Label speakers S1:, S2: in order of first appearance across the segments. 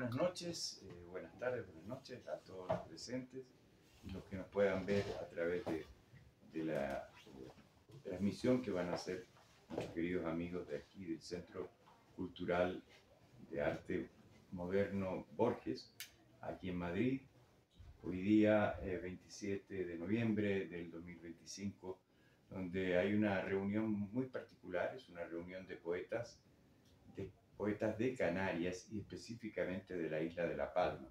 S1: buenas noches, buenas tardes, buenas noches a todos los presentes y los que nos puedan ver a través de la transmisión que van a hacer nuestros queridos amigos de aquí del Centro Cultural de Arte Moderno Borges, aquí en Madrid, hoy día 27 de noviembre del 2025, donde hay una reunión muy particular, es una reunión de poetas de Canarias y específicamente de la isla de La Palma.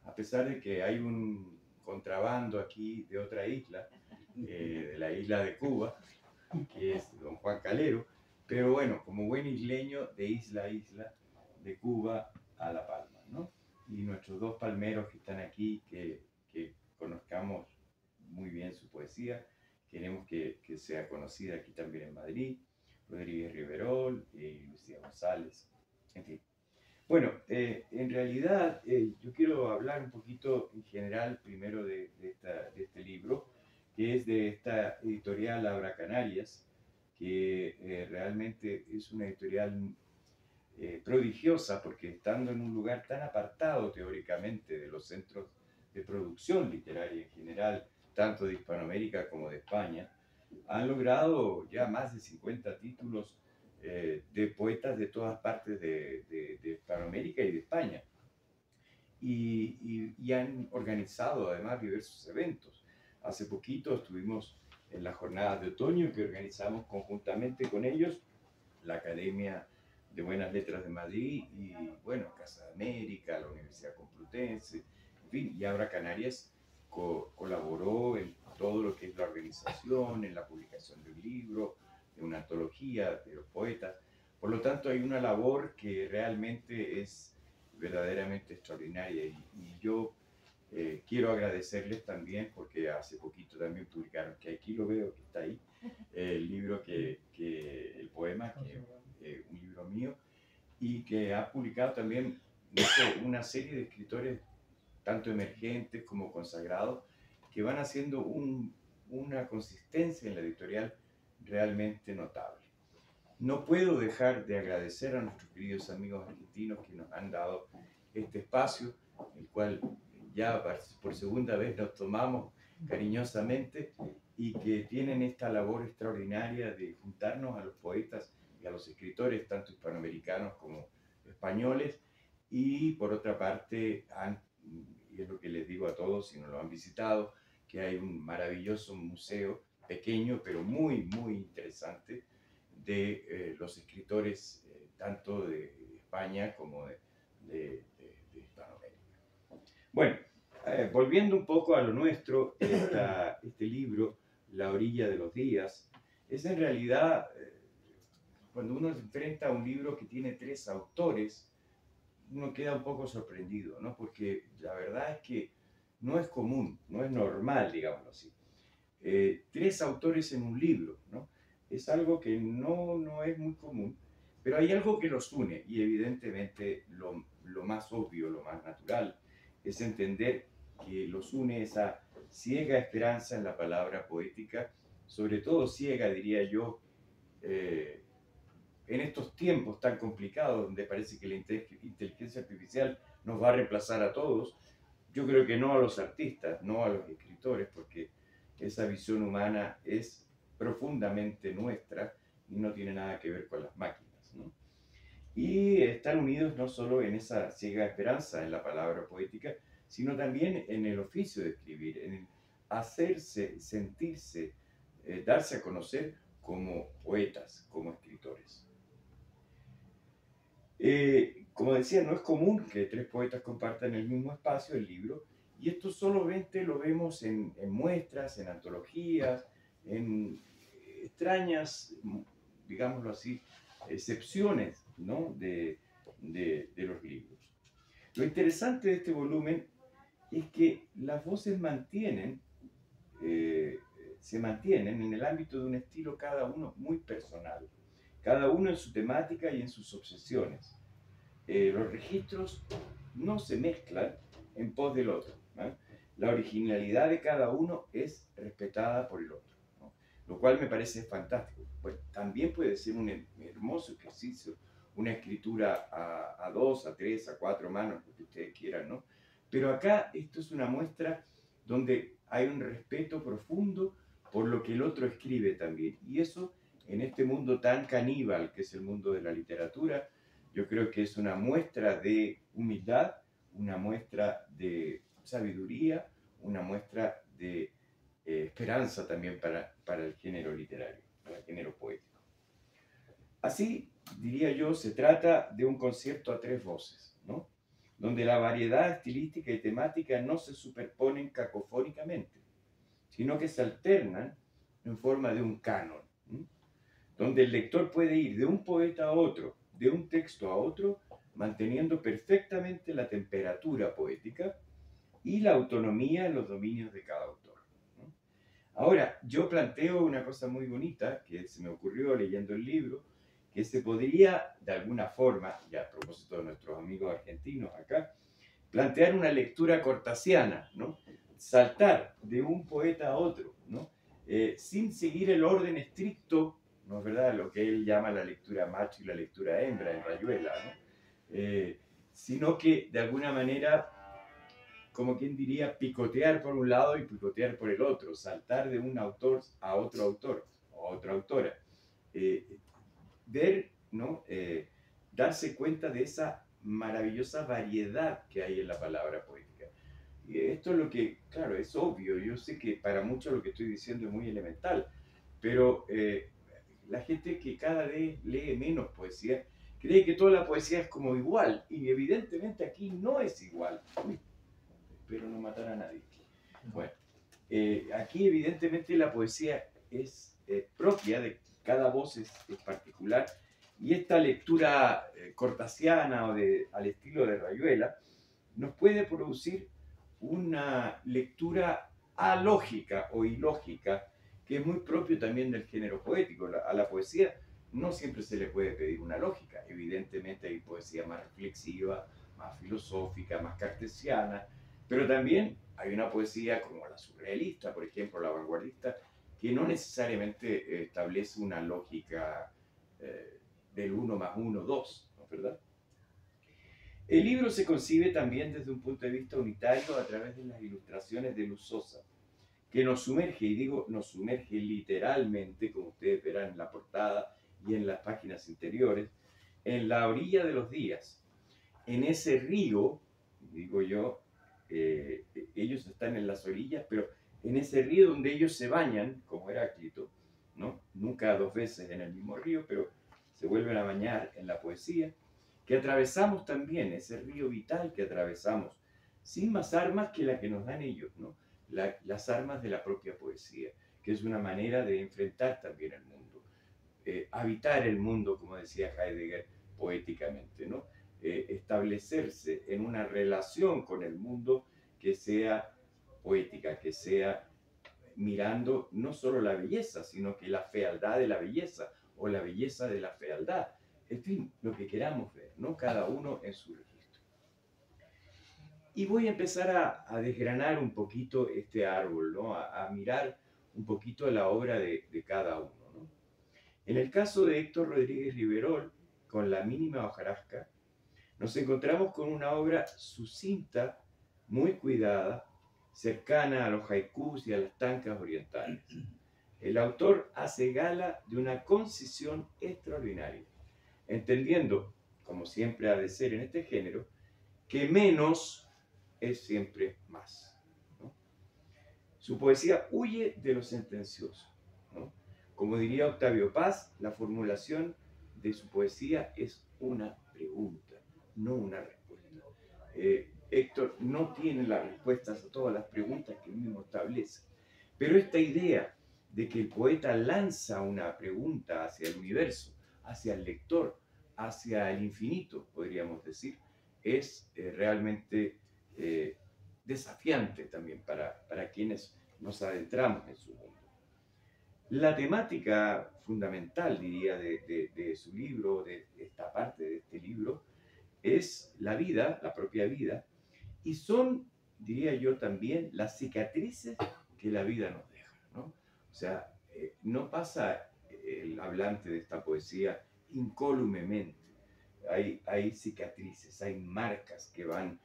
S1: A pesar de que hay un contrabando aquí de otra isla, de la isla de Cuba, que es don Juan Calero, pero bueno, como buen isleño, de isla a isla, de Cuba a La Palma, ¿no? Y nuestros dos palmeros que están aquí, que conozcamos muy bien su poesía, queremos que sea conocida aquí también en Madrid, Rodríguez Riverol y Lucía González, en fin. Bueno, en realidad yo quiero hablar un poquito en general primero de este libro, que es de esta editorial Abra Canarias, que realmente es una editorial prodigiosa porque estando en un lugar tan apartado teóricamente de los centros de producción literaria en general, tanto de Hispanoamérica como de España, han logrado ya más de 50 títulos de poetas de todas partes de Hispanoamérica y de España. Y han organizado además diversos eventos. Hace poquito estuvimos en las jornadas de otoño que organizamos conjuntamente con ellos, la Academia de Buenas Letras de Madrid y, bueno, Casa de América, la Universidad Complutense, en fin, y Abra Canarias colaboró en todo lo que es la organización, en la publicación de un libro, de una antología de los poetas. Por lo tanto, hay una labor que realmente es verdaderamente extraordinaria y yo quiero agradecerles también porque hace poquito también publicaron, que aquí lo veo que está ahí, el libro el poema, un libro mío, y que ha publicado también una serie de escritores, tanto emergentes como consagrados, que van haciendo una consistencia en la editorial realmente notable. No puedo dejar de agradecer a nuestros queridos amigos argentinos que nos han dado este espacio, el cual ya por segunda vez nos tomamos cariñosamente y que tienen esta labor extraordinaria de juntarnos a los poetas y a los escritores, tanto hispanoamericanos como españoles, y por otra parte, y es lo que les digo a todos si no lo han visitado, que hay un maravilloso museo, pequeño pero muy, muy interesante, de los escritores tanto de España como de Hispanoamérica. Bueno, volviendo un poco a lo nuestro, este libro, La orilla de los días, es en realidad, cuando uno se enfrenta a un libro que tiene 3 autores, uno queda un poco sorprendido, ¿no? Porque la verdad es que no es común, no es normal, digámoslo así. 3 autores en un libro, ¿no? Es algo que no es muy común, pero hay algo que los une y evidentemente lo más obvio, lo más natural, es entender que los une esa ciega esperanza en la palabra poética, sobre todo ciega, diría yo, en estos tiempos tan complicados donde parece que la inteligencia artificial nos va a reemplazar a todos. Yo creo que no a los artistas, no a los escritores, porque esa visión humana es profundamente nuestra y no tiene nada que ver con las máquinas, ¿no? Y están unidos no solo en esa ciega esperanza en la palabra poética, sino también en el oficio de escribir, en el hacerse, sentirse, darse a conocer como poetas, como escritores. Como decía, no es común que 3 poetas compartan el mismo espacio, el libro, y esto solamente lo vemos en muestras, en antologías, en extrañas, digámoslo así, excepciones, ¿no? de los libros. Lo interesante de este volumen es que las voces se mantienen en el ámbito de un estilo cada uno muy personal, cada uno en su temática y en sus obsesiones. Los registros no se mezclan en pos del otro, ¿no? La originalidad de cada uno es respetada por el otro, ¿no? Lo cual me parece fantástico. Pues también puede ser un hermoso ejercicio una escritura a dos, a tres, a cuatro manos, lo que ustedes quieran, ¿no? Pero acá esto es una muestra donde hay un respeto profundo por lo que el otro escribe también. Y eso, en este mundo tan caníbal que es el mundo de la literatura, yo creo que es una muestra de humildad, una muestra de sabiduría, una muestra de esperanza también para el género literario, para el género poético. Así, diría yo, se trata de un concierto a tres voces, ¿no? Donde la variedad estilística y temática no se superponen cacofónicamente, sino que se alternan en forma de un canon, ¿m? Donde el lector puede ir de un poeta a otro, de un texto a otro, manteniendo perfectamente la temperatura poética y la autonomía en los dominios de cada autor, ¿no? Ahora, yo planteo una cosa muy bonita que se me ocurrió leyendo el libro, que se podría, de alguna forma, y a propósito de nuestros amigos argentinos acá, plantear una lectura cortasiana, ¿no? Saltar de un poeta a otro, ¿no? Sin seguir el orden estricto, ¿no es verdad?, lo que él llama la lectura macho y la lectura hembra en Rayuela, ¿no? Sino que de alguna manera, como quien diría, picotear por un lado y picotear por el otro, saltar de un autor a otro autor o a otra autora. Ver, ¿no? Darse cuenta de esa maravillosa variedad que hay en la palabra poética. Y esto es lo que, claro, es obvio, yo sé que para muchos lo que estoy diciendo es muy elemental, pero la gente que cada vez lee menos poesía cree que toda la poesía es como igual, y evidentemente aquí no es igual. Uy, espero no matar a nadie. Bueno, aquí evidentemente la poesía es propia de cada voz, es particular, y esta lectura cortasiana o al estilo de Rayuela nos puede producir una lectura alógica o ilógica, que es muy propio también del género poético. A la poesía no siempre se le puede pedir una lógica. Evidentemente hay poesía más reflexiva, más filosófica, más cartesiana, pero también hay una poesía como la surrealista, por ejemplo, la vanguardista, que no necesariamente establece una lógica del 1 más 1, 2, ¿no es verdad? El libro se concibe también desde un punto de vista unitario a través de las ilustraciones de Luz Sosa, que nos sumerge, y digo nos sumerge literalmente, como ustedes verán en la portada y en las páginas interiores, en la orilla de los días, en ese río, digo yo, ellos están en las orillas, pero en ese río donde ellos se bañan, como Heráclito, ¿no? Nunca dos veces en el mismo río, pero se vuelven a bañar en la poesía, que atravesamos también, ese río vital que atravesamos, sin más armas que la que nos dan ellos, ¿no? Las armas de la propia poesía, que es una manera de enfrentar también el mundo, habitar el mundo, como decía Heidegger, poéticamente, ¿no? Establecerse en una relación con el mundo que sea poética, que sea mirando no solo la belleza, sino que la fealdad de la belleza o la belleza de la fealdad. En fin, lo que queramos ver, ¿no? Cada uno en su registro. Y voy a empezar a desgranar un poquito este árbol, ¿no? A mirar un poquito la obra de cada uno, ¿no? En el caso de Héctor Rodríguez Riverol, con La mínima hojarasca, nos encontramos con una obra sucinta, muy cuidada, cercana a los haikus y a las tankas orientales. El autor hace gala de una concisión extraordinaria, entendiendo, como siempre ha de ser en este género, que menos es siempre más, ¿no? Su poesía huye de lo sentencioso, ¿no? Como diría Octavio Paz, la formulación de su poesía es una pregunta, no una respuesta. Héctor no tiene las respuestas a todas las preguntas que él mismo establece, pero esta idea de que el poeta lanza una pregunta hacia el universo, hacia el lector, hacia el infinito, podríamos decir, es realmente desafiante también para quienes nos adentramos en su mundo. La temática fundamental, diría, de su libro, de esta parte de este libro, es la vida, la propia vida, y son, diría yo también, las cicatrices que la vida nos deja, ¿no? O sea, no pasa el hablante de esta poesía incólumemente, hay cicatrices, hay marcas que van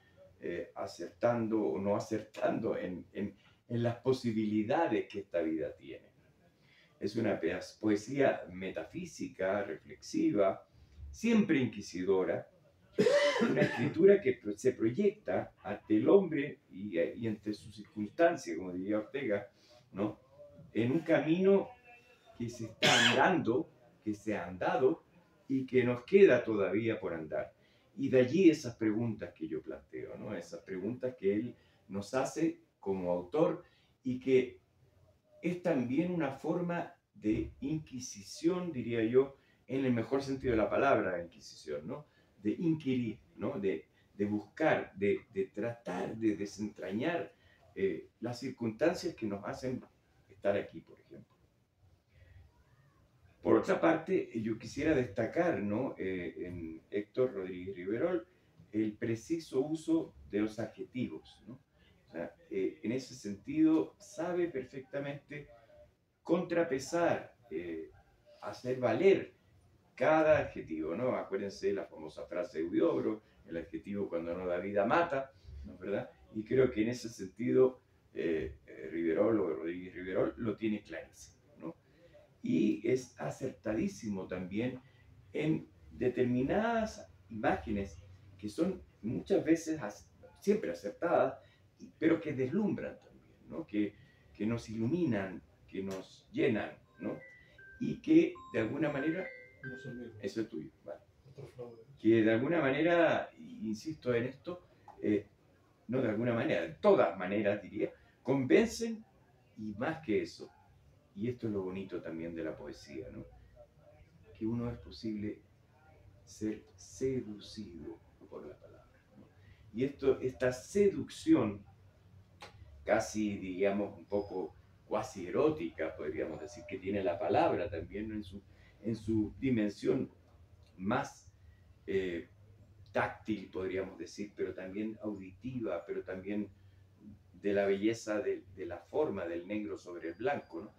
S1: acertando o no acertando en las posibilidades que esta vida tiene. Es una poesía metafísica, reflexiva, siempre inquisidora, una escritura que se proyecta ante el hombre y ante sus circunstancias, como diría Ortega, ¿no? En un camino que se está andando, que se ha andado y que nos queda todavía por andar. Y de allí esas preguntas que yo planteo, ¿no? Esas preguntas que él nos hace como autor y que es también una forma de inquisición, diría yo, en el mejor sentido de la palabra, inquisición, ¿no? De inquirir, ¿no? De buscar, de tratar de desentrañar las circunstancias que nos hacen estar aquí, por ejemplo. Por otra parte, yo quisiera destacar, ¿no? En Héctor Rodríguez Riverol el preciso uso de los adjetivos, ¿no? O sea, en ese sentido sabe perfectamente contrapesar, hacer valer cada adjetivo, ¿no? Acuérdense la famosa frase de Huidobro, el adjetivo cuando no da vida mata, ¿no es verdad? Y creo que en ese sentido Riverol o Rodríguez Riverol lo tiene clarísimo, ¿no? Y es acertadísimo también en determinadas imágenes que son muchas veces siempre acertadas, pero que deslumbran también, ¿no? Que nos iluminan, que nos llenan, ¿no? Y que de alguna manera,
S2: No son míos.
S1: eso es tuyo, vale.
S2: Otro fraude.
S1: Que de alguna manera, insisto en esto, no de alguna manera, de todas maneras diría, convencen y más que eso, y esto es lo bonito también de la poesía, ¿no? Que uno es posible ser seducido por la palabra, ¿no? Y esta seducción, casi diríamos un poco cuasi erótica, podríamos decir, que tiene la palabra también, ¿no? En su dimensión más táctil, podríamos decir, pero también auditiva, pero también de la belleza de la forma del negro sobre el blanco, ¿no?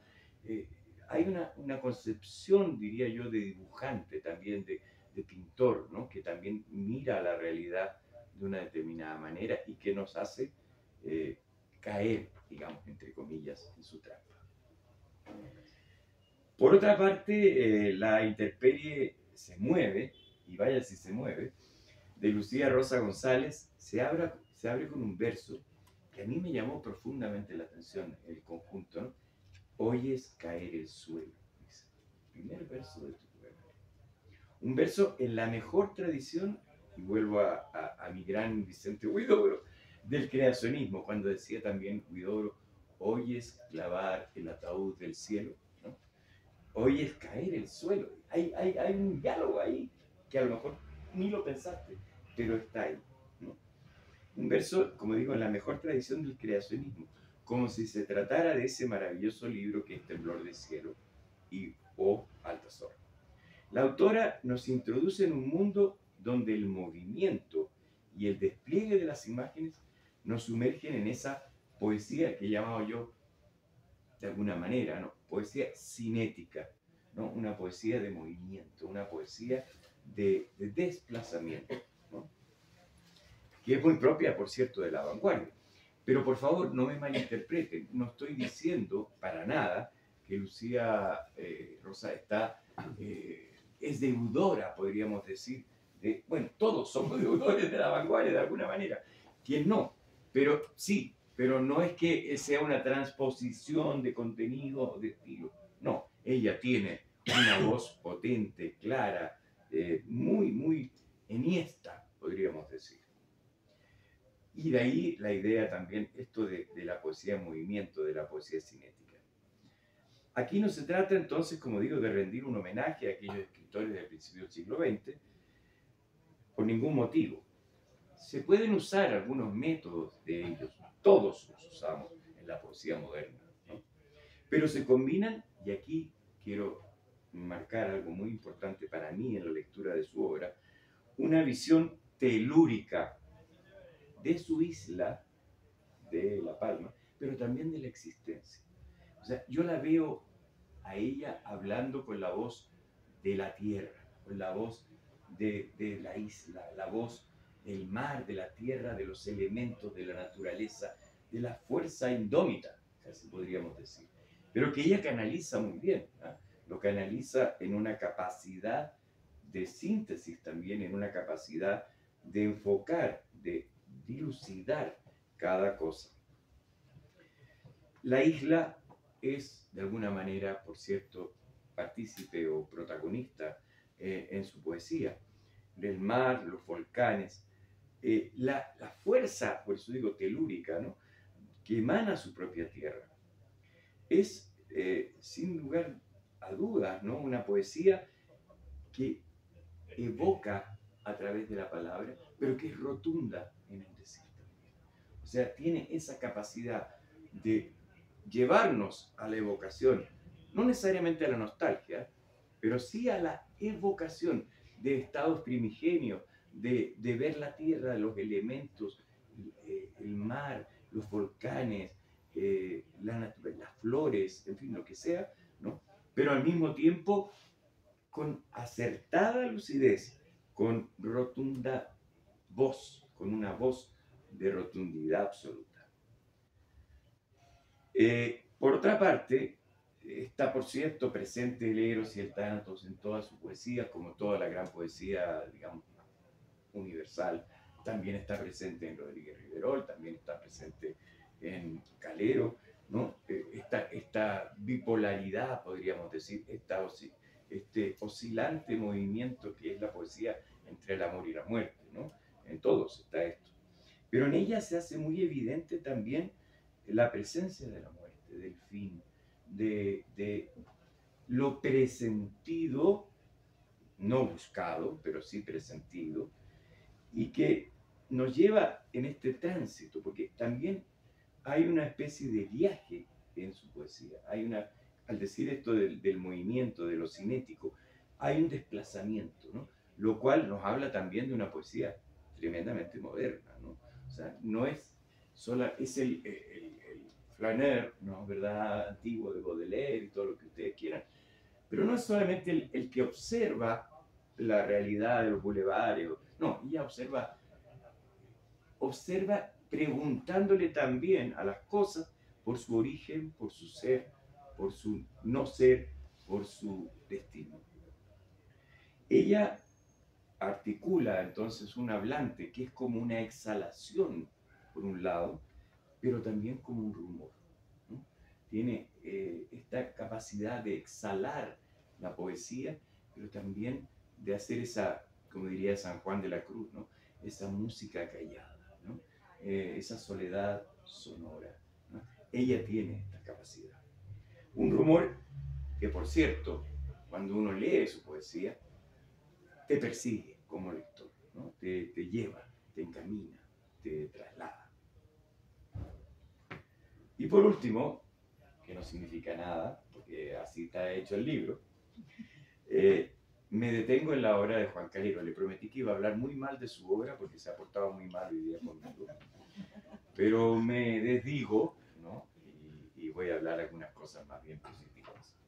S1: Hay una concepción, diría yo, de dibujante también, de pintor, ¿no? Que también mira la realidad de una determinada manera y que nos hace caer, digamos, entre comillas, en su trampa. Por otra parte, la intemperie se mueve, y vaya si se mueve, de Lucía Rosa González, se abre con un verso que a mí me llamó profundamente la atención, el conjunto, ¿no? Oyes caer el suelo, dice. Primer verso de tu poema. Un verso en la mejor tradición, y vuelvo a mi gran Vicente Huidobro, del creacionismo, cuando decía también Huidobro, oyes clavar el ataúd del cielo, ¿no? Oyes caer el suelo. Hay un diálogo ahí que a lo mejor ni lo pensaste, pero está ahí, ¿no? Un verso, como digo, en la mejor tradición del creacionismo, como si se tratara de ese maravilloso libro que es Temblor del Cielo y O Altazor. La autora nos introduce en un mundo donde el movimiento y el despliegue de las imágenes nos sumergen en esa poesía que he llamado yo, de alguna manera, ¿no? Poesía cinética, ¿no? Una poesía de movimiento, una poesía de desplazamiento, ¿no? Que es muy propia, por cierto, de la vanguardia. Pero por favor, no me malinterpreten, no estoy diciendo para nada que Lucía Rosa es deudora, podríamos decir, bueno, todos somos deudores de la vanguardia de alguna manera. ¿Quién no? Pero sí, pero no es que sea una transposición de contenido o de estilo. No, ella tiene una voz potente, clara, muy enhiesta, podríamos decir. Y de ahí la idea también, esto de la poesía en movimiento, de la poesía cinética. Aquí no se trata entonces, como digo, de rendir un homenaje a aquellos escritores del principio del siglo XX, por ningún motivo. Se pueden usar algunos métodos de ellos, todos los usamos en la poesía moderna, ¿no? Pero se combinan, y aquí quiero marcar algo muy importante para mí en la lectura de su obra, una visión telúrica de su isla, de La Palma, pero también de la existencia. O sea, yo la veo a ella hablando con la voz de la tierra, con la voz de la isla, la voz del mar, de la tierra, de los elementos, de la naturaleza, de la fuerza indómita, casi podríamos decir, pero que ella canaliza muy bien, ¿no? Lo canaliza en una capacidad de síntesis también, en una capacidad de enfocar, de dilucidar cada cosa. La isla es, de alguna manera, por cierto, partícipe o protagonista en su poesía. Del mar, los volcanes, la fuerza, por eso digo telúrica, ¿no?, que emana su propia tierra. Es, sin lugar a dudas, ¿no?, una poesía que evoca a través de la palabra, pero que es rotunda en el decir también. O sea, tiene esa capacidad de llevarnos a la evocación, no necesariamente a la nostalgia, pero sí a la evocación de estados primigenios, de ver la tierra, los elementos, el mar, los volcanes, las flores, en fin, lo que sea, ¿no? Pero al mismo tiempo con acertada lucidez, con rotunda voz, con una voz de rotundidad absoluta. Por otra parte, está por cierto presente el Eros y el Tánatos en toda su poesía, como toda la gran poesía, digamos, universal. También está presente en Rodríguez Riverol, también está presente en Calero, ¿no? Esta bipolaridad, podríamos decir, este oscilante movimiento que es la poesía entre el amor y la muerte, ¿no? En todos está esto. Pero en ella se hace muy evidente también la presencia de la muerte, del fin, de lo presentido, no buscado, pero sí presentido, y que nos lleva en este tránsito, porque también hay una especie de viaje en su poesía. Al decir esto del movimiento, de lo cinético, hay un desplazamiento, ¿no? Lo cual nos habla también de una poesía tremendamente moderna, ¿no? O sea, no es sola, es el flaneur, ¿no?, ¿verdad?, antiguo de Baudelaire y todo lo que ustedes quieran, pero no es solamente el que observa la realidad de los bulevares, no, ella observa preguntándole también a las cosas por su origen, por su ser, por su no ser, por su destino. Ella articula entonces un hablante que es como una exhalación, por un lado, pero también como un rumor, ¿no? Tiene esta capacidad de exhalar la poesía, pero también de hacer esa, como diría San Juan de la Cruz, ¿no?, esa música callada, ¿no?, esa soledad sonora, ¿no? Ella tiene esta capacidad. Un rumor que, por cierto, cuando uno lee su poesía, te persigue como lector, ¿no? Te lleva, te encamina, te traslada. Y por último, que no significa nada, porque así está hecho el libro, me detengo en la obra de Juan Calero. Le prometí que iba a hablar muy mal de su obra porque se ha portado muy mal hoy día conmigo, pero me desdigo, ¿no?, y voy a hablar algunas cosas más bien positivas.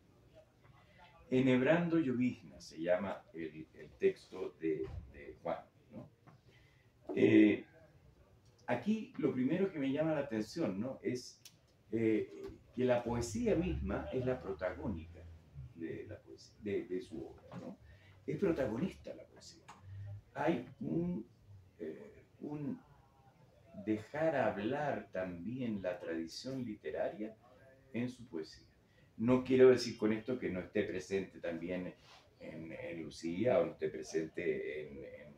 S1: Enhebrando llovizna se llama el texto de Juan, ¿no? Aquí lo primero que me llama la atención, ¿no?, es que la poesía misma es la protagónica de su obra, ¿no? Es protagonista la poesía. Hay un dejar hablar también la tradición literaria en su poesía. No quiero decir con esto que no esté presente también en Lucía o no esté presente en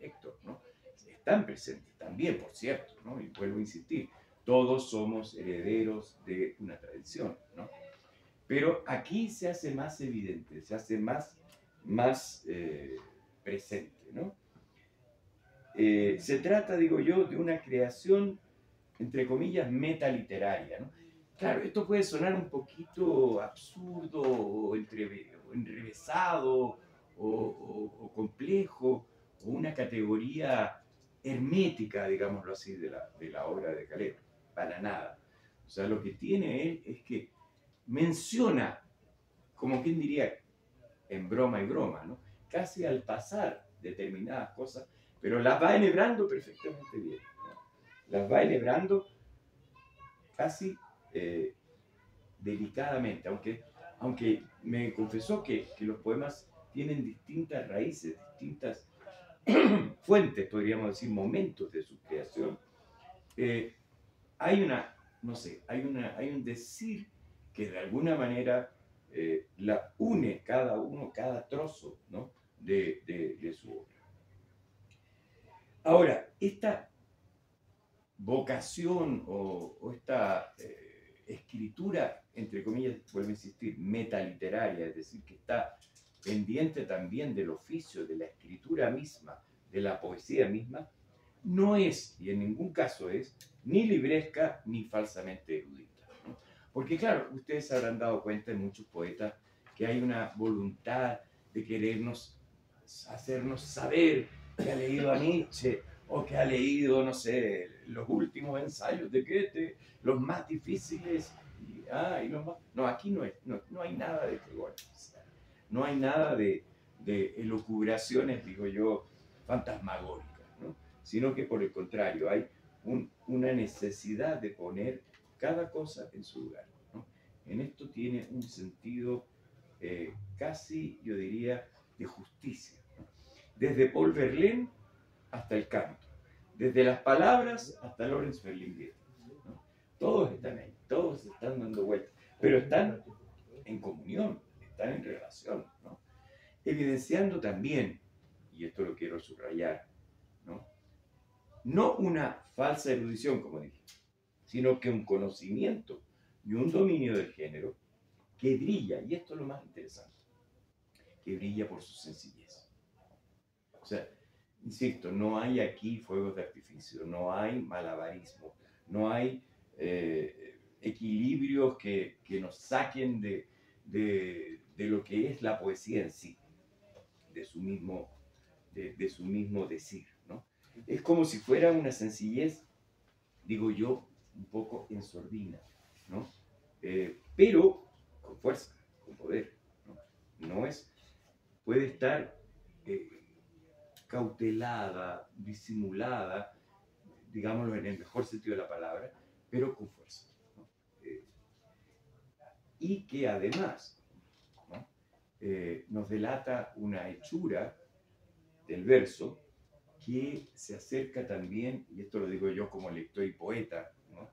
S1: Héctor, ¿no? Están presentes también, por cierto, ¿no? Y vuelvo a insistir, todos somos herederos de una tradición, ¿no? Pero aquí se hace más evidente, se hace más presente, ¿no? Se trata, digo yo, de una creación, entre comillas, metaliteraria, ¿no? Claro, esto puede sonar un poquito absurdo o enrevesado o complejo, o una categoría hermética, digámoslo así, de la obra de Calero. Para nada. O sea, lo que tiene él es que menciona, como quien diría, en broma y broma, ¿no?, casi al pasar determinadas cosas, pero las va enhebrando perfectamente bien, ¿no? Las va enhebrando casi delicadamente, aunque me confesó que los poemas tienen distintas raíces, distintas fuentes, podríamos decir, momentos de su creación. Hay una, no sé, hay un decir que de alguna manera la une cada uno, cada trozo, ¿no? de su obra. Ahora, esta vocación o esta escritura, entre comillas, vuelvo a insistir, metaliteraria, es decir, que está pendiente también del oficio, de la escritura misma, de la poesía misma, no es, y en ningún caso es, ni libresca ni falsamente erudita, ¿no? Porque claro, ustedes se habrán dado cuenta en muchos poetas que hay una voluntad de querernos, hacernos saber que ha leído a Nietzsche, o que ha leído, no sé, los últimos ensayos de Goethe, los más difíciles, y los más... No, aquí no hay nada de frigoles, no hay nada de elucubraciones, digo yo, fantasmagóricas, ¿no? Sino que por el contrario, hay una necesidad de poner cada cosa en su lugar, ¿no? En esto tiene un sentido casi, yo diría, de justicia, ¿no? Desde Paul Verlaine hasta el canto, desde las palabras hasta Lawrence Ferlinghetti, ¿no? Todos están ahí, todos están dando vueltas, pero están en comunión, están en relación, ¿no? Evidenciando también, y esto lo quiero subrayar, no una falsa erudición, como dije, sino que un conocimiento y un dominio del género que brilla, y esto es lo más interesante, que brilla por su sencillez. O sea, insisto, no hay aquí fuegos de artificio, no hay malabarismo, no hay equilibrios que nos saquen de lo que es la poesía en sí, de su mismo decir, ¿no? Es como si fuera una sencillez, digo yo, un poco en sordina, ¿no? Pero con fuerza, con poder, ¿no? No es, puede estar cautelada, disimulada, digámoslo en el mejor sentido de la palabra, pero con fuerza, ¿no? Y que además, ¿no? Nos delata una hechura del verso que se acerca también, y esto lo digo yo como lector y poeta, ¿no?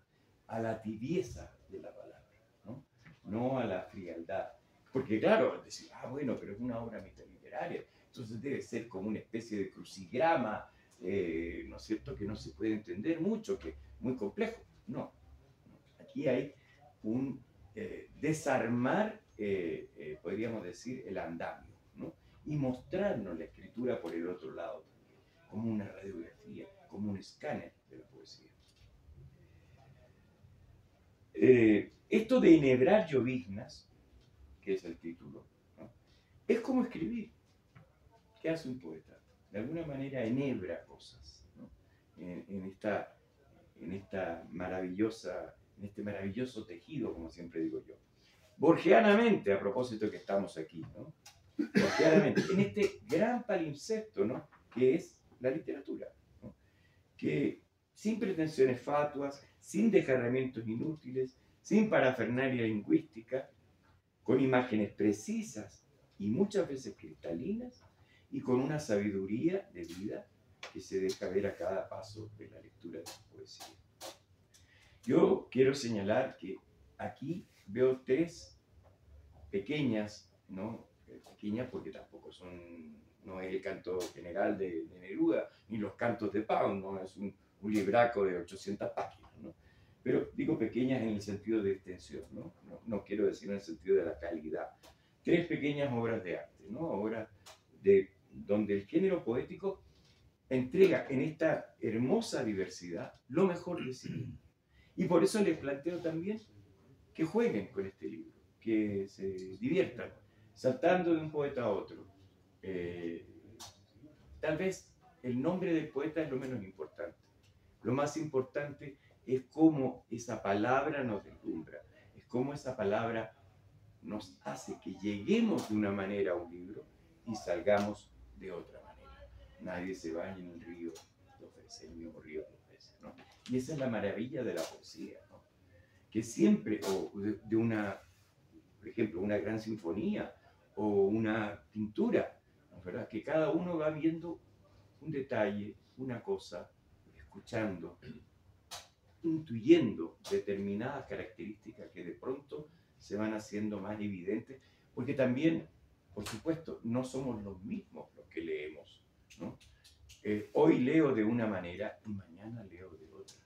S1: A la tibieza de la palabra, ¿no? No a la frialdad. Porque claro, decir, bueno, pero es una obra literaria, entonces debe ser como una especie de crucigrama, ¿no es cierto?, que no se puede entender mucho, que es muy complejo. No, aquí hay un desarmar, podríamos decir, el andamio, ¿no? Y mostrarnos la escritura por el otro lado, como una radiografía, como un escáner de la poesía. Esto de enhebrar lloviznas, que es el título, ¿no? Es como escribir. ¿Qué hace un poeta? De alguna manera enhebra cosas, ¿no? en este maravilloso tejido, como siempre digo yo. Borgianamente, a propósito que estamos aquí, ¿no? Borgianamente, en este gran palimpsesto, ¿no? Que es la literatura, ¿no? Que sin pretensiones fatuas, sin desgarramientos inútiles, sin parafernalia lingüística, con imágenes precisas y muchas veces cristalinas, y con una sabiduría de vida que se deja ver a cada paso de la lectura de su poesía. Yo quiero señalar que aquí veo tres pequeñas, ¿no? Pequeñas porque tampoco no es el canto general de Neruda, ni los cantos de Pau, no es un libraco de 800 páginas, ¿no? Pero digo pequeñas en el sentido de extensión, ¿no? No quiero decir en el sentido de la calidad. Tres pequeñas obras de arte, ¿no? Obras donde el género poético entrega en esta hermosa diversidad lo mejor de sí mismo. Y por eso les planteo también que jueguen con este libro, que se diviertan, saltando de un poeta a otro. Tal vez el nombre del poeta es lo menos importante. Lo más importante es cómo esa palabra nos deslumbra, es cómo esa palabra nos hace que lleguemos de una manera a un libro y salgamos de otra manera. nadie se baña en el río 2 veces, el mismo río 2 veces, ¿no? Y esa es la maravilla de la poesía, ¿no? Que siempre, o de una, por ejemplo, una gran sinfonía o una pintura, ¿no es verdad? Que cada uno va viendo un detalle, una cosa, escuchando, intuyendo determinadas características que de pronto se van haciendo más evidentes, porque también, por supuesto, no somos los mismos los que leemos, ¿no? Hoy leo de una manera y mañana leo de otra.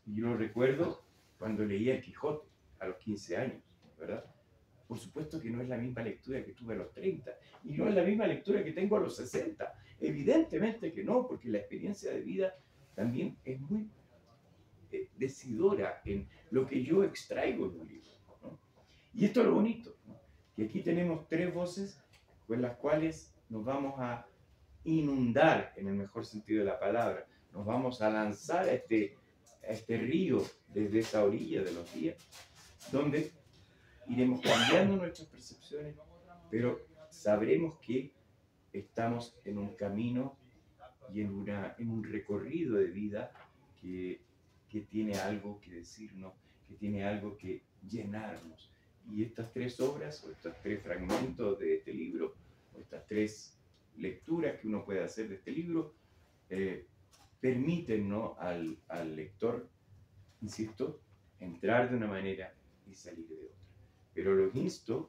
S1: Y yo lo recuerdo cuando leía El Quijote a los 15 años, ¿verdad? Por supuesto que no es la misma lectura que tuve a los 30 y no es la misma lectura que tengo a los 60. Evidentemente que no, porque la experiencia de vida también es muy decidora en lo que yo extraigo de un libro, ¿no? Y esto es lo bonito, ¿no? Que aquí tenemos 3 voces con las cuales nos vamos a inundar, en el mejor sentido de la palabra, nos vamos a lanzar a este río desde esa orilla de los días, donde iremos cambiando nuestras percepciones, pero sabremos que estamos en un camino y en un recorrido de vida que tiene algo que decirnos, que tiene algo que llenarnos. Y estas 3 obras, o estos 3 fragmentos de este libro, o estas 3 lecturas que uno puede hacer de este libro, permiten, ¿no?, al lector, insisto, entrar de una manera y salir de otra. Pero los insto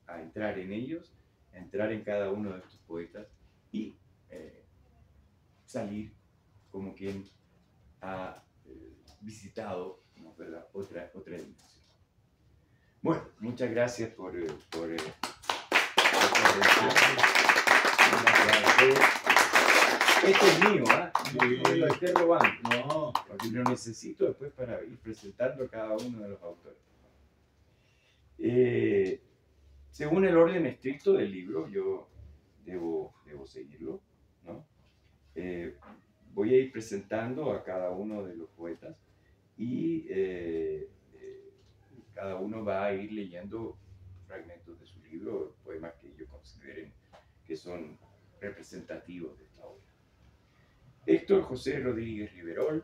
S1: a entrar en ellos, a entrar en cada uno de estos poetas y salir como quien ha visitado, ¿no?, ¿verdad?, otra dimensión. Bueno, muchas gracias por atención. Este es mío, ¿ah? No me lo esté robando. No, porque lo necesito después para ir presentando a cada uno de los autores. Según el orden estricto del libro, yo debo seguirlo, ¿no? Voy a ir presentando a cada uno de los poetas y cada uno va a ir leyendo fragmentos de su libro, poemas que ellos consideren que son representativos de esta obra. Héctor José Rodríguez Riverol,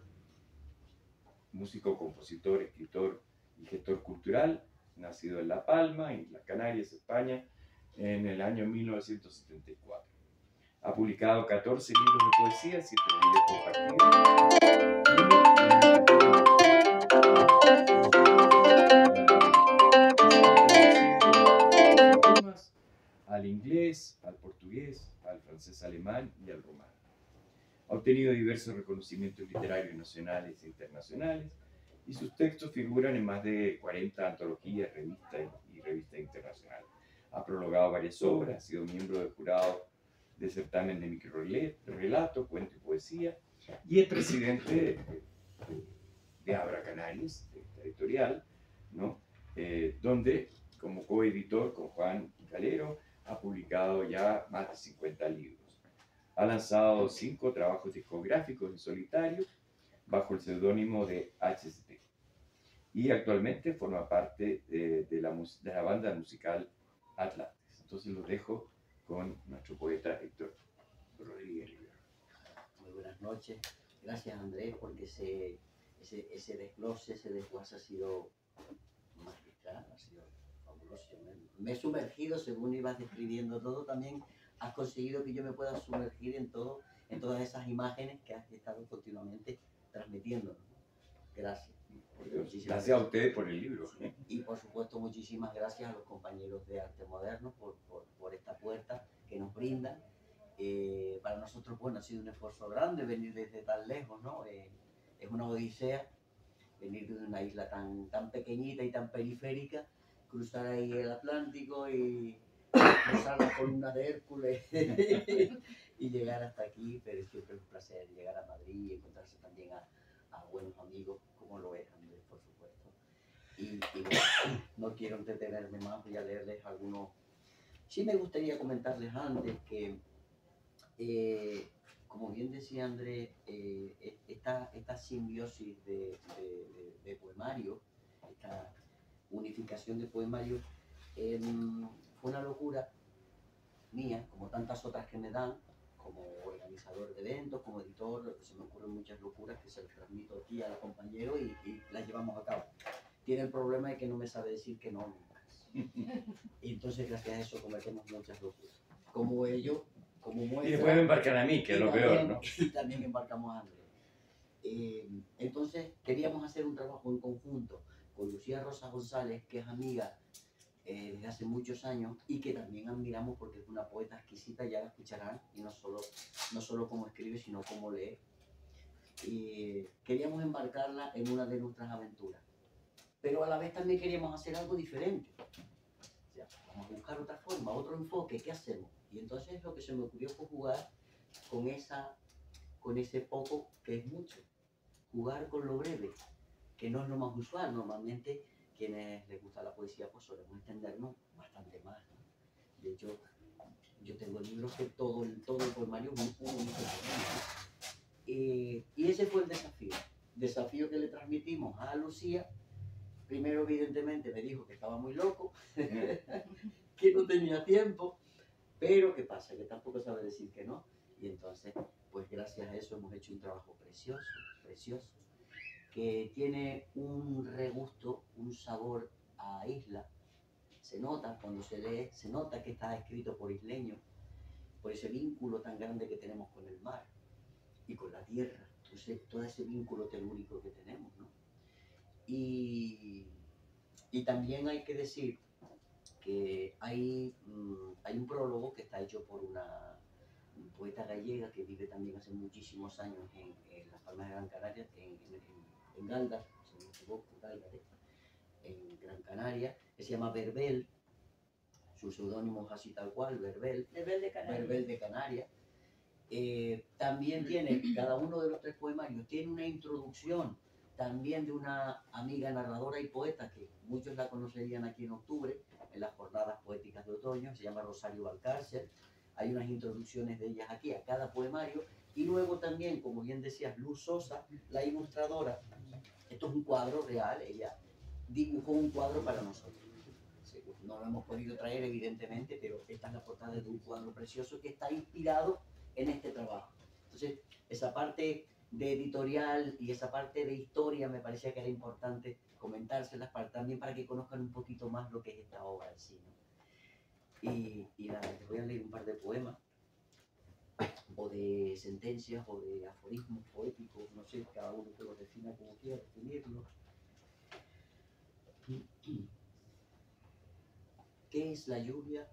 S1: músico, compositor, escritor y gestor cultural, nacido en La Palma, Islas Canarias, España, en el año 1974. Ha publicado 14 libros de poesía, 7 de ellos compartidos, al inglés, al portugués, al francés alemán y al romano. Ha obtenido diversos reconocimientos literarios nacionales e internacionales y sus textos figuran en más de 40 antologías, revistas y revistas internacionales. Ha prologado varias obras, ha sido miembro del jurado de certamen de microrrelato, cuento y poesía, y es presidente de Abra Canarias, de esta editorial, ¿no? Donde, como coeditor con Juan Calero, ha publicado ya más de 50 libros. Ha lanzado 5 trabajos discográficos en solitario bajo el seudónimo de HST. Y actualmente forma parte de la banda musical Atlantis. Entonces los dejo con nuestro poeta Héctor Rodríguez Rivera.
S2: Muy buenas noches. Gracias, Andrés, porque ese desglose, ese desguace ha sido magistral, ha sido fabuloso. Me he sumergido, según ibas describiendo todo, también has conseguido que yo me pueda sumergir en todas esas imágenes que has estado continuamente transmitiendo. Gracias.
S1: Gracias a ustedes por el libro.
S2: Y por supuesto, muchísimas gracias a los compañeros de Arte Moderno por esta puerta que nos brindan. Para nosotros, bueno, ha sido un esfuerzo grande venir desde tan lejos, ¿no? Es una odisea venir de una isla tan pequeñita y tan periférica, cruzar ahí el Atlántico y cruzar las columnas de Hércules y llegar hasta aquí, pero siempre es un placer llegar a Madrid y encontrarse también a buenos amigos, como lo es Andrés, por supuesto. Y bueno, no quiero entretenerme más, voy a leerles algunos. Sí me gustaría comentarles antes que, como bien decía Andrés, esta simbiosis de poemario, esta unificación de poemario, fue una locura mía, como tantas otras que me dan, como organizador de eventos, como editor, se me ocurren muchas locuras que se las transmito aquí a los compañeros y las llevamos a cabo. Tiene el problema de que no me sabe decir que no nunca. Y entonces gracias a eso cometemos muchas locuras. Como ellos, como muestra...
S1: Y después me embarcan a mí, que es lo peor, ¿no?
S2: Y también embarcamos a Andrés. Entonces queríamos hacer un trabajo en conjunto con Lucía Rosa González, que es amiga desde hace muchos años y que también admiramos porque es una poeta exquisita, ya la escucharán, y no solo cómo escribe, sino cómo lee. Queríamos embarcarla en una de nuestras aventuras, pero a la vez también queríamos hacer algo diferente. O sea, vamos a buscar otra forma, otro enfoque, ¿qué hacemos? Y entonces lo que se me ocurrió fue jugar con ese poco que es mucho, jugar con lo breve, que no es lo más usual. Normalmente quienes les gusta la poesía pues solemos extendernos bastante más, ¿no? De hecho, yo tengo libros que todo el poemario es un único poema. Y ese fue el desafío que le transmitimos a Lucía. Primero, evidentemente, me dijo que estaba muy loco, que no tenía tiempo, pero ¿qué pasa? Que tampoco sabe decir que no. Y entonces, pues gracias a eso hemos hecho un trabajo precioso, precioso, que tiene un regusto, un sabor a isla. Se nota cuando se lee, se nota que está escrito por isleños, por ese vínculo tan grande que tenemos con el mar y con la tierra. Entonces, todo ese vínculo telúrico que tenemos, ¿no? Y también hay que decir que hay un prólogo que está hecho por una poeta gallega que vive también hace muchísimos años en las Palmas de Gran Canaria, en Gálдар, si no me equivoco, Gálдар, en Gran Canaria, que se llama Verbel. Su seudónimo es así tal cual, Verbel.
S3: Verbel de Canarias.
S2: Verbel de Canarias. También tiene, cada uno de los 3 poemarios tiene una introducción también de una amiga narradora y poeta que muchos la conocerían aquí en octubre, en las jornadas poéticas de otoño, se llama Rosario Valcárcel. Hay unas introducciones de ellas aquí a cada poemario. Y luego también, como bien decías, Luz Sosa, la ilustradora, esto es un cuadro real, ella dibujó un cuadro para nosotros. No lo hemos podido traer, evidentemente, pero esta es la portada de un cuadro precioso que está inspirado en este trabajo. Entonces, esa parte de editorial y esa parte de historia me parecía que era importante comentárselas también para que conozcan un poquito más lo que es esta obra en sí, ¿no? Y nada, les voy a leer un par de poemas, o de sentencias, o de aforismos poéticos, no sé, cada uno que lo defina como quiera definirlo. ¿Qué es la lluvia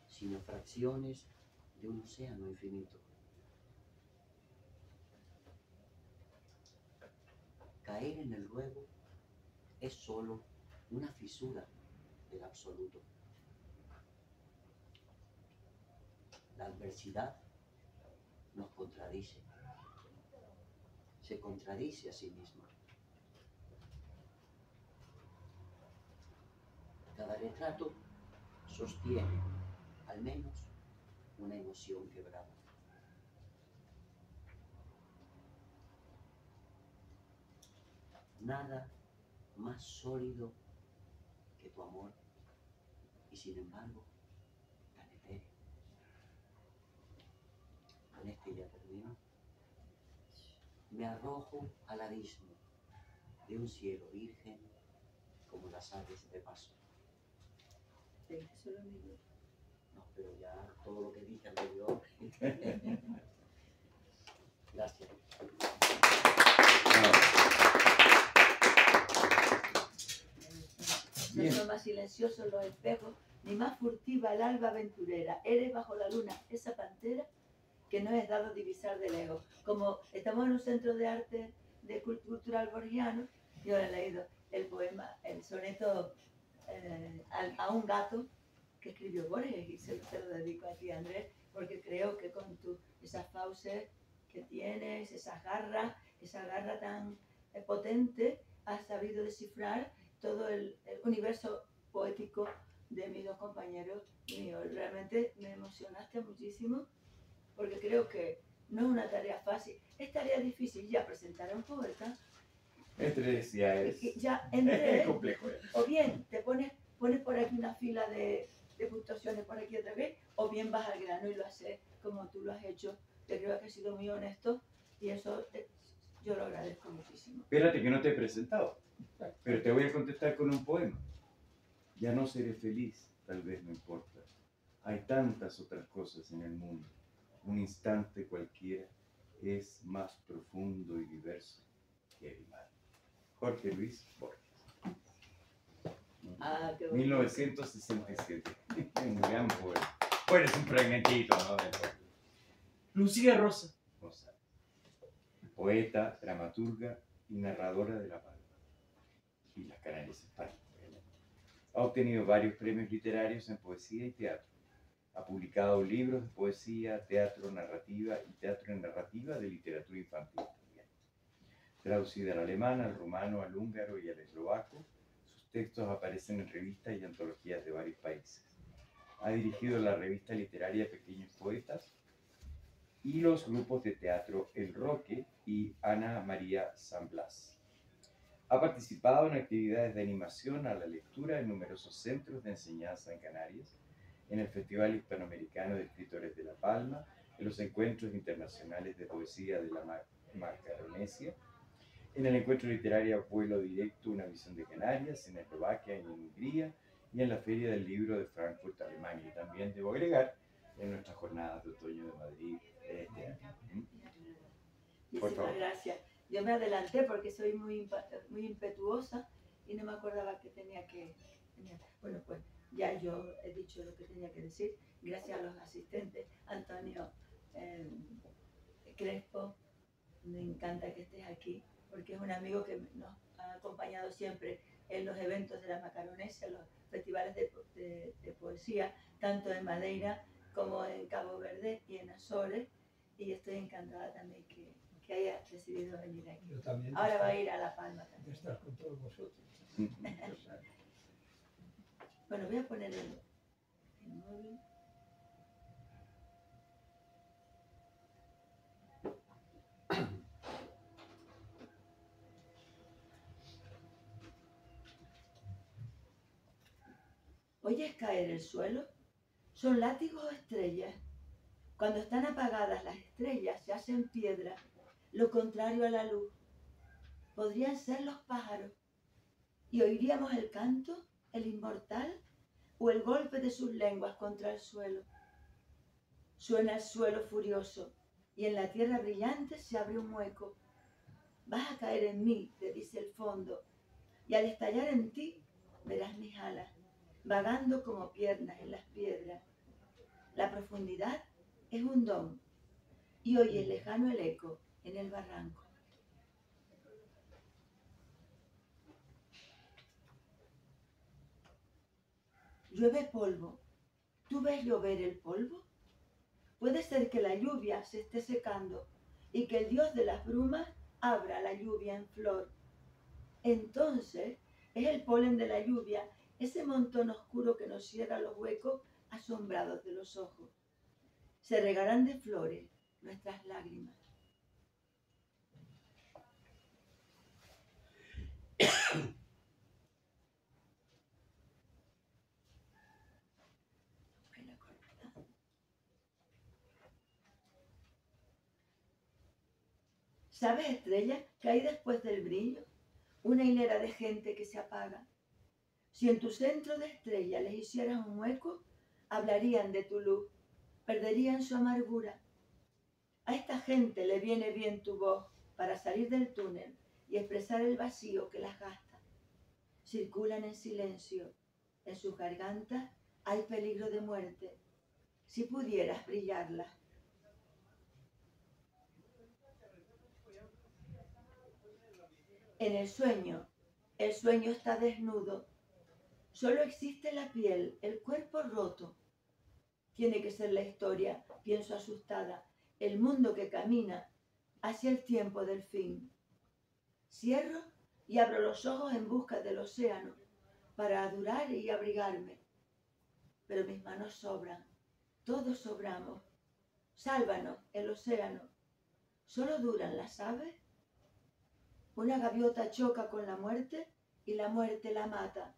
S2: sino fracciones de un océano infinito? Caer en el ruego es solo una fisura del absoluto. La adversidad nos contradice, se contradice a sí misma. Cada retrato sostiene al menos una emoción quebrada. Nada más sólido que tu amor y sin embargo tan etéreo. Con este ya termino. Me arrojo al abismo de un cielo virgen como las aves de paso.
S3: ¿Te dice solo mi vida?
S2: No, pero ya todo lo que dije anterior. Gracias.
S3: No son más silenciosos los espejos, ni más furtiva el alba aventurera. Eres bajo la luna esa pantera que no es dado divisar de lejos. Como estamos en un centro de arte de cultural borgiano, yo he leído el poema, el soneto a un gato que escribió Borges, y se lo dedico a ti, Andrés, porque creo que con esas fauces que tienes, esa garra tan potente, has sabido descifrar todo el universo poético de mis 2 compañeros míos. Realmente me emocionaste muchísimo, porque creo que no es una tarea fácil, es tarea difícil ya presentar a un poeta.
S1: Entre ya es
S3: complejo. O bien te pones por aquí una fila de puntuaciones por aquí otra vez, o bien vas al grano y lo haces como tú lo has hecho. Yo creo que has sido muy honesto y eso yo lo agradezco muchísimo.
S1: Espérate que no te he presentado, pero te voy a contestar con un poema. Ya no seré feliz, tal vez no importa. Hay tantas otras cosas en el mundo. Un instante cualquiera es más profundo y diverso que el mar. Jorge Luis Borges.
S3: Ah, qué bonito.
S1: 1967. Un gran poema. Bueno, es un fragmentito, ¿no? Lucía Rosa González. Poeta, dramaturga y narradora de La Palma. Y las Canarias, España. Ha obtenido varios premios literarios en poesía y teatro. Ha publicado libros de poesía, teatro, narrativa y teatro en narrativa de literatura infantil también. Traducida al alemán, al rumano, al húngaro y al eslovaco, sus textos aparecen en revistas y antologías de varios países. Ha dirigido la revista literaria Pequeños Poetas y los grupos de teatro El Roque y Ana María San Blas. Ha participado en actividades de animación a la lectura en numerosos centros de enseñanza en Canarias, en el Festival Hispanoamericano de Escritores de La Palma, en los encuentros internacionales de poesía de la Macaronesia, en el encuentro literario Vuelo Directo, una visión de Canarias, en Eslovaquia y en Hungría, y en la Feria del Libro de Frankfurt, Alemania. Y también debo agregar en nuestras jornadas de otoño de Madrid este año. Por favor.
S3: Muchísimas gracias. Yo me adelanté porque soy muy impetuosa y no me acordaba que tenía que... Bueno, pues ya yo he dicho lo que tenía que decir. Gracias a los asistentes. Antonio Crespo, me encanta que estés aquí porque es un amigo que nos ha acompañado siempre en los eventos de la Macaronesia, los festivales de poesía, tanto en Madeira como en Cabo Verde y en Azores. Y estoy encantada también que haya decidido venir aquí.
S4: Yo también.
S3: Ahora va a ir a La Palma también.
S4: De estar con todos vosotros.
S3: Bueno, voy a poner el móvil. ¿Oyes caer el suelo? Son látigos o estrellas. Cuando están apagadas las estrellas se hacen piedra, lo contrario a la luz. Podrían ser los pájaros. Y oiríamos el canto, el inmortal, o el golpe de sus lenguas contra el suelo. Suena el suelo furioso, y en la tierra brillante se abre un hueco. Vas a caer en mí, te dice el fondo, y al estallar en ti verás mis alas, vagando como piernas en las piedras. La profundidad es un don, y oyes lejano el eco en el barranco. Llueve polvo. ¿Tú ves llover el polvo? Puede ser que la lluvia se esté secando y que el dios de las brumas abra la lluvia en flor. Entonces es el polen de la lluvia, ese montón oscuro que nos cierra los huecos asombrados de los ojos. Se regarán de flores nuestras lágrimas. ¿Sabes, estrella, que hay después del brillo? Una hilera de gente que se apaga. Si en tu centro de estrella les hicieras un hueco, hablarían de tu luz, perderían su amargura. A esta gente le viene bien tu voz para salir del túnel y expresar el vacío que las gasta. Circulan en silencio. En sus gargantas hay peligro de muerte. Si pudieras brillarlas. En el sueño está desnudo. Solo existe la piel, el cuerpo roto. Tiene que ser la historia, pienso asustada, el mundo que camina hacia el tiempo del fin. Cierro y abro los ojos en busca del océano para adorar y abrigarme. Pero mis manos sobran, todos sobramos. Sálvanos, el océano. ¿Solo duran las aves? Una gaviota choca con la muerte y la muerte la mata.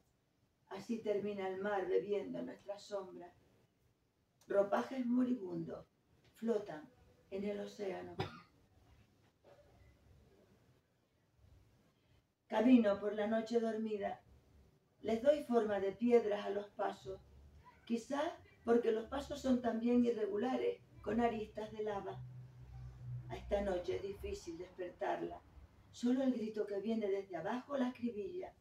S3: Así termina el mar bebiendo nuestras sombras. Ropajes moribundos, flotan en el océano. Camino por la noche dormida. Les doy forma de piedras a los pasos, quizás porque los pasos son también irregulares, con aristas de lava. A esta noche es difícil despertarla. Solo el grito que viene desde abajo la acribilla.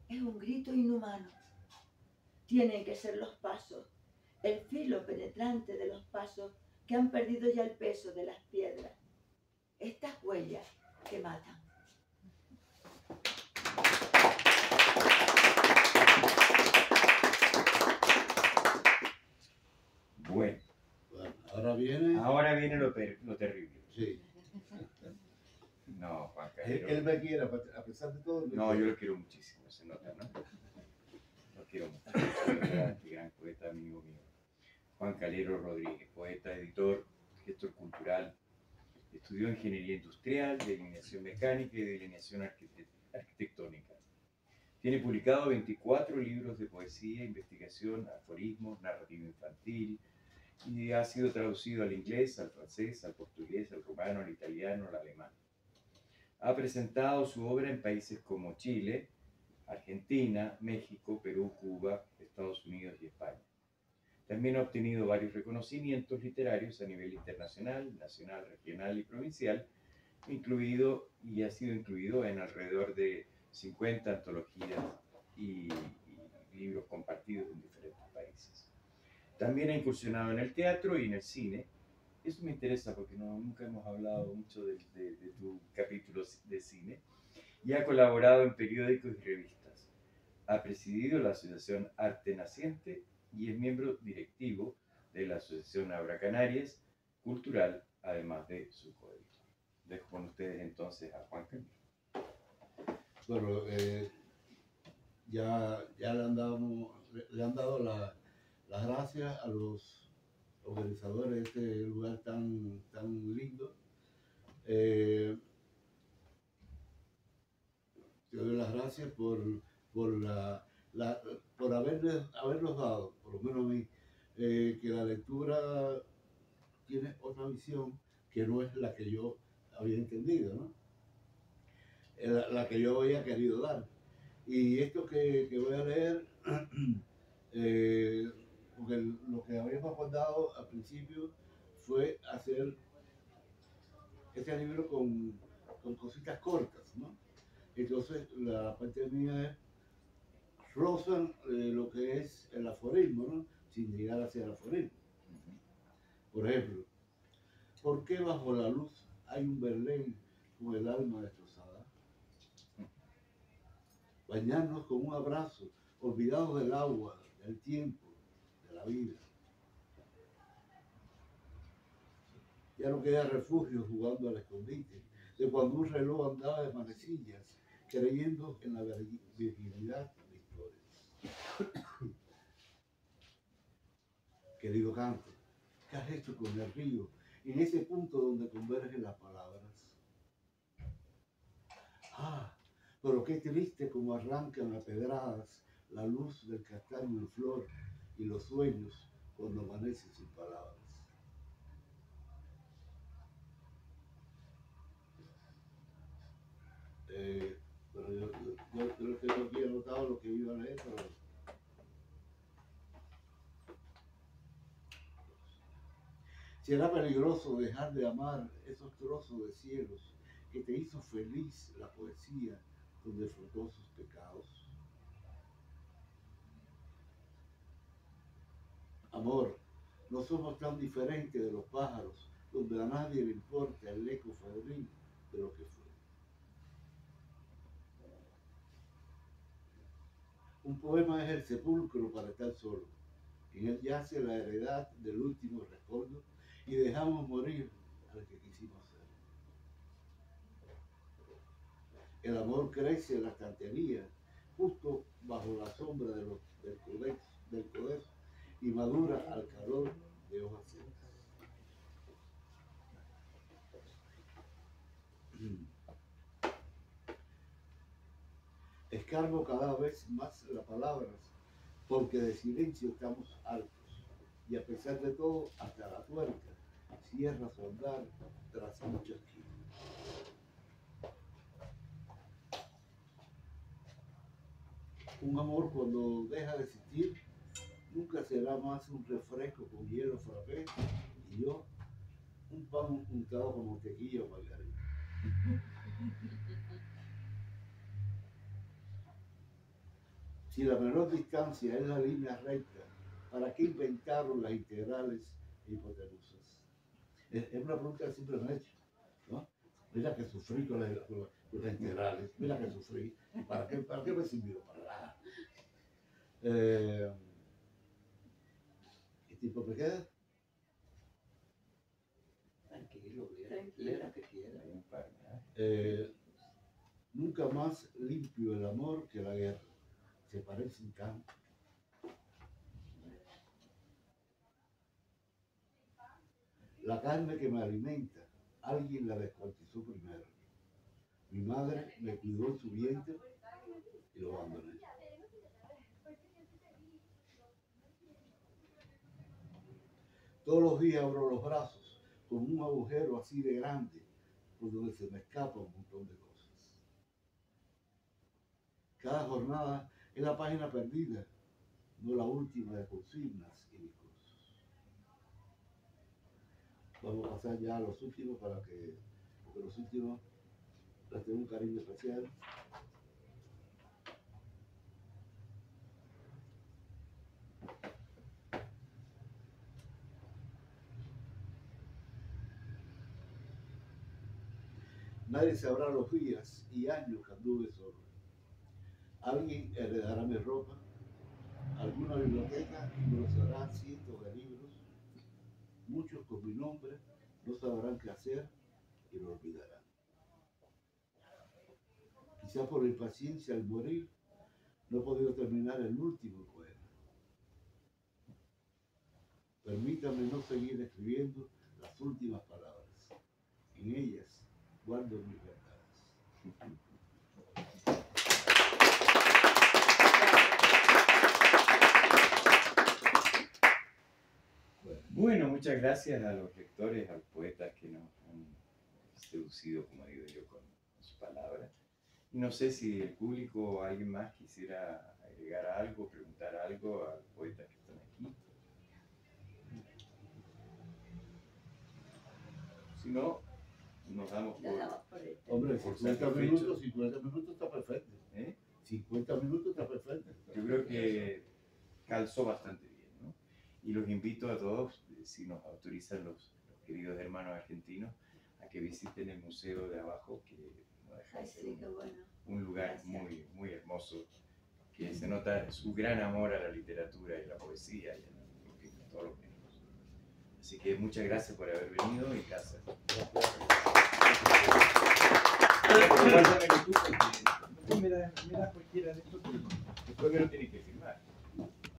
S3: Es un grito inhumano. Tienen que ser los pasos, el filo penetrante de los pasos que han perdido ya el peso de las piedras. Estas huellas que matan.
S1: Bueno,
S4: ahora viene
S1: lo terrible.
S4: Sí.
S1: No, Juan
S4: Él
S1: Calero.
S4: me quiere, a pesar de todo.
S1: No, yo lo quiero muchísimo, se nota, ¿no? Lo quiero mucho. Gran poeta, amigo mío. Juan Calero Rodríguez, poeta, editor, gestor cultural. Estudió ingeniería industrial, delineación mecánica y delineación arquitectónica. Tiene publicado 24 libros de poesía, investigación, aforismos, narrativa infantil, y ha sido traducido al inglés, al francés, al portugués, al rumano, al italiano, al alemán. Ha presentado su obra en países como Chile, Argentina, México, Perú, Cuba, Estados Unidos y España. También ha obtenido varios reconocimientos literarios a nivel internacional, nacional, regional y provincial, y ha sido incluido en alrededor de 50 antologías y libros compartidos en diferentes países. También ha incursionado en el teatro y en el cine. Eso me interesa porque nunca hemos hablado mucho de tu capítulo de cine. Y ha colaborado en periódicos y revistas. Ha presidido la Asociación Arte Naciente y es miembro directivo de la Asociación Abra Canarias Cultural, además de su coeditor. Dejo con ustedes entonces a Juan Calero.
S4: Bueno, ya le han dado las gracias a los organizadores de este lugar tan lindo. Te doy las gracias por habernos dado, por lo menos a mí, que la lectura tiene otra visión que no es la que yo había entendido, ¿no? La que yo había querido dar. Y esto que voy a leer, porque lo que habíamos acordado al principio fue hacer este libro con cositas cortas, ¿no? Entonces la parte mía es rozan lo que es el aforismo, ¿no? Sin llegar hacia el aforismo. Por ejemplo, ¿por qué bajo la luz hay un Belén con el alma destrozada? Bañarnos con un abrazo, olvidados del agua, del tiempo, de la vida. Ya no queda refugio jugando al escondite, de cuando un reloj andaba de manecillas, creyendo en la virginidad de historias. Querido canto, ¿qué has hecho con el río? En ese punto donde convergen las palabras. Ah, pero qué triste como arrancan a pedradas la luz del castaño en flor y los sueños cuando amanecen sin palabras. Pero yo tengo aquí anotado lo que iba a leer, pero será peligroso dejar de amar esos trozos de cielos que te hizo feliz la poesía donde flotó sus pecados. Amor, no somos tan diferentes de los pájaros, donde a nadie le importa el eco febril de lo que fue. Un poema es el sepulcro para estar solo. En él yace la heredad del último rescoldo y dejamos morir al que quisimos ser. El amor crece en la estantería, justo bajo la sombra del codex y madura al calor de hojas secas. Escarbo cada vez más las palabras, porque de silencio estamos hartos, y a pesar de todo, hasta la tuerca cierra su andar tras mucha esquina. Un amor cuando deja de existir nunca será más un refresco con hielo frappé y yo un pan untado con mantequilla o margarina. Si la menor distancia es la línea recta, ¿para qué inventaron las integrales e hipotenusas? Es una pregunta que siempre me he hecho, ¿no? Mira que sufrí con las integrales, mira que sufrí. ¿Para qué me sirvió? Para nada. ¿Qué tiempo me queda?
S2: Tranquilo,
S3: Tranquilo.
S2: lee lo que quiera.
S1: Hay un par, ¿verdad?
S4: Nunca más limpio el amor que la guerra. Se parecen tanto. La carne que me alimenta, alguien la descuartizó primero. Mi madre me cuidó en su vientre y lo abandoné. Todos los días abro los brazos con un agujero así de grande por donde se me escapa un montón de cosas. Cada jornada es la página perdida, no la última de consignas y discursos. Vamos a pasar ya a los últimos porque los últimos les tengo un cariño especial. Nadie sabrá los días y años que anduve solo. Alguien heredará mi ropa, alguna biblioteca engrosará cientos de libros, muchos con mi nombre no sabrán qué hacer y lo olvidarán. Quizá por impaciencia al morir no he podido terminar el último poema. Permítame no seguir escribiendo las últimas palabras. En ellas guardo mis verdades.
S1: Bueno, muchas gracias a los lectores, a los poetas que nos han seducido, como digo yo, con sus palabras. No sé si el público o alguien más quisiera agregar algo, preguntar algo a los poetas que están aquí. Si no, nos damos
S3: Nos damos por esto.
S4: Hombre,
S1: Por
S4: 50
S1: satisfecho.
S4: minutos está perfecto. 50 minutos está perfecto.
S1: Yo creo que calzó bastante bien, ¿no? Y los invito a todos, si nos autorizan los queridos hermanos argentinos, a que visiten el museo de abajo, que no deja de
S3: Ay,
S1: ser
S3: sí, qué bueno.
S1: un lugar
S3: Gracias.
S1: muy, muy hermoso, que se nota su gran amor a la literatura y la poesía y a todos los géneros. Así que muchas gracias por haber venido y gracias. Guárdamelo tú, porque tú me das cualquiera de estos, después me lo tienes que